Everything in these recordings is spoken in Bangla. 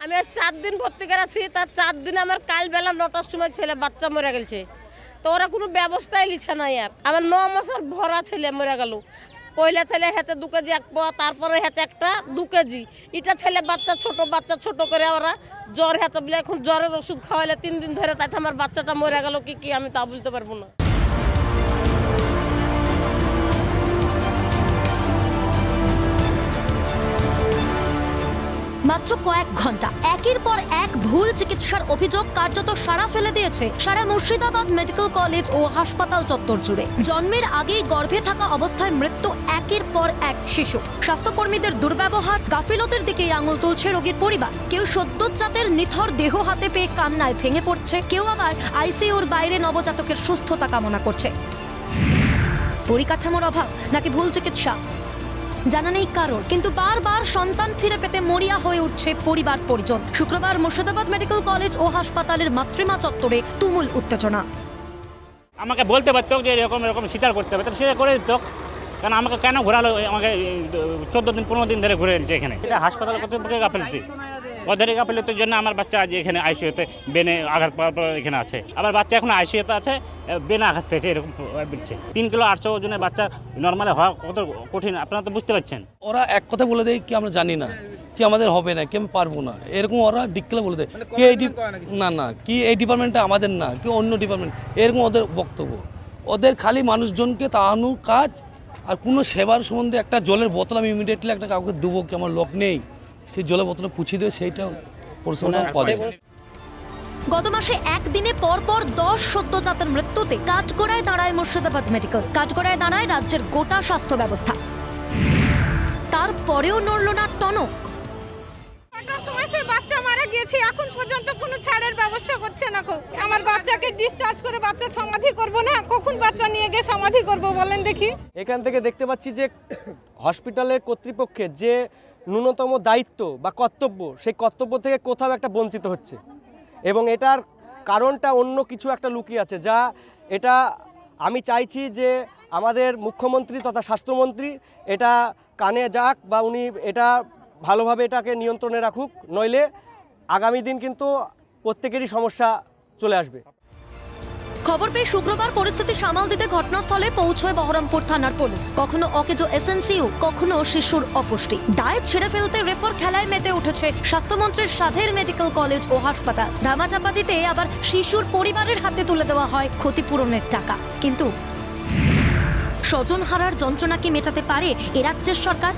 আমি আজ 4 দিন ভর্তি করেছি, তার 4 দিন আমার কাল বেলা 9টার সময় ছেলে বাচ্চা মরে গেছে। তো ওরা কোনো ব্যবস্থাই লিছে না। আর আমার 9 মাসের ভরা ছেলে মরে গেল। পয়লা ছেলে হেঁচে 2 কেজি এক পোয়া, তারপরে হেঁচে একটা 2 কেজি। এটা ছেলে বাচ্চা ছোট করে ওরা জ্বর হেঁচে বলে এখন জ্বরের ওষুধ খাওয়ালে 3 দিন ধরে, তাই আমার বাচ্চাটা মরে গেল কি আমি তা বলতে পারবো না। মাত্র কয়েক ঘন্টা একের পর এক ভুল চিকিৎসার অভিযোগ কার্যত সাড়া ফেলে দিয়েছে সারা মুর্শিদাবাদ মেডিকেল কলেজ ও হাসপাতাল চত্বর জুড়ে। জন্মের আগেই গর্ভে থাকা অবস্থায় মৃত্যু একের পর এক শিশু। স্বাস্থ্যকর্মীদের দুর্ব্যবহার, গাফিলতির দিকেই আঙুল তুলছে রোগীর পরিবার। কেউ সদ্যোজাতের নিথর দেহ হাতে পেয়ে কান্নায় ভেঙে পড়ছে, কেউ আবার আইসিইউর বাইরে নবজাতকের সুস্থতা কামনা করছে। পরিকাঠামোর অভাব নাকি ভুল চিকিৎসা জানা নেই কারণ, কিন্তু বারবার সন্তান ফিরে পেতে মরিয়া হয়ে উঠছে পরিবার পরিজন। শুক্রবার মুর্শিদাবাদ মেডিকেল কলেজ ও হাসপাতালের মাতৃমা চত্বরে তুমুল উত্তেজনা। আমাকে বলতে পারতো যে এরকম স্বীকার করতে হবে, তাহলে সেটা করে দিত। কারণ আমাকে কেন ঘোরালো? আমাকে 14 দিন 15 দিন ধরে ঘুরে এনেছে এখানে। এটা হাসপাতাল কর্তৃপক্ষের গাফিলতি, ওদের গাফিলতির জন্য আমার বাচ্চা আজ এখানে আইসিইউতে বেনে আঘাত পাওয়ার পর এখানে আছে। আবার বাচ্চা এখন আইসিইউতে আছে, বেনে আঘাত পেয়েছে এরকম বলছে। 3 কিলো 800 ওজনের বাচ্চা নর্মালি হওয়া কত কঠিন আপনারা তো বুঝতে পারছেন। ওরা এক কথা বলে দেয় কি আমরা জানি না, কি আমাদের হবে না, কি আমি পারবো না, এরকম ওরা ডিক্লেয়ার বলে দেয় কি এই না কি এই ডিপার্টমেন্টটা আমাদের না, কি অন্য ডিপার্টমেন্ট, এরকম ওদের বক্তব্য। ওদের খালি মানুষজনকে তাড়ানোর কাজ, আর কোনো সেবার সম্বন্ধে একটা জলের বোতল আমি ইমিডিয়েটলি একটা কাউকে দেবো কি আমার লোক নেই, সেই জলের বোতলে পুছিয়ে দেবে, সেইটা পরিষেবা পাওয়া যায়। গত মাসে একদিনে পরপর 10 সদ্যোজাতের মৃত্যুতে কাঠগড়ায় দাঁড়ায় মুর্শিদাবাদ মেডিকেল, কাঠগড়ায় দাঁড়ায় রাজ্যের গোটা স্বাস্থ্য ব্যবস্থা। তারপরেও নড়ল না টনক। সময় সেই বাচ্চা মারা গিয়েছে, এখন পর্যন্ত কোনো ছাড়ের ব্যবস্থা করছে না। আমার বাচ্চাকে ডিসচার্জ করে বাচ্চা সমাধি করব না, কখন বাচ্চা নিয়ে গিয়ে সমাধি করব বলেন দেখি। এখান থেকে দেখতে পাচ্ছি যে হসপিটালের কর্তৃপক্ষের যে ন্যূনতম দায়িত্ব বা কর্তব্য, সেই কর্তব্য থেকে কোথাও একটা বঞ্চিত হচ্ছে, এবং এটার কারণটা অন্য কিছু একটা লুকিয়ে আছে। যা এটা আমি চাইছি যে আমাদের মুখ্যমন্ত্রী তথা স্বাস্থ্যমন্ত্রী এটা কানে যাক, বা উনি এটা ভালোভাবে এটাকে নিয়ন্ত্রণে রাখুক, নইলে আগামী দিন কিন্তু প্রত্যেকেরই সমস্যা চলে আসবে। খবর পেয়ে শুক্রবার পরিস্থিতি সামাল দিতে ঘটনাস্থলে পৌঁছয় বহরমপুর থানার পুলিশ। কখনো অকেজো এসএনসিইউ, কখনো শিশুর অপুষ্টি। দায় ছেড়ে ফেলতে রেফার খেলায় মেতে উঠেছে স্বাস্থ্যমন্ত্রীর সাধের মেডিকেল কলেজ ও হাসপাতাল। ধামাচাপা দিতে আবার শিশুর পরিবারের হাতে তুলে দেওয়া হয় ক্ষতিপূরণের টাকা। কিন্তু স্বজন হারার যন্ত্রণা কি মেটাতে পারে এ রাজ্যের সরকার?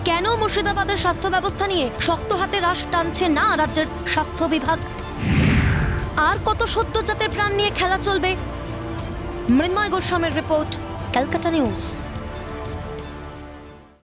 কেন মুর্শিদাবাদের স্বাস্থ্য ব্যবস্থা নিয়ে শক্ত হাতে রাশ টানছে না রাজ্যের স্বাস্থ্য বিভাগ? আর কত সদ্যোজাতের প্রাণ নিয়ে খেলা চলবে? মৃন্ময় গোস্বামীর রিপোর্ট, ক্যালকাটা নিউজ।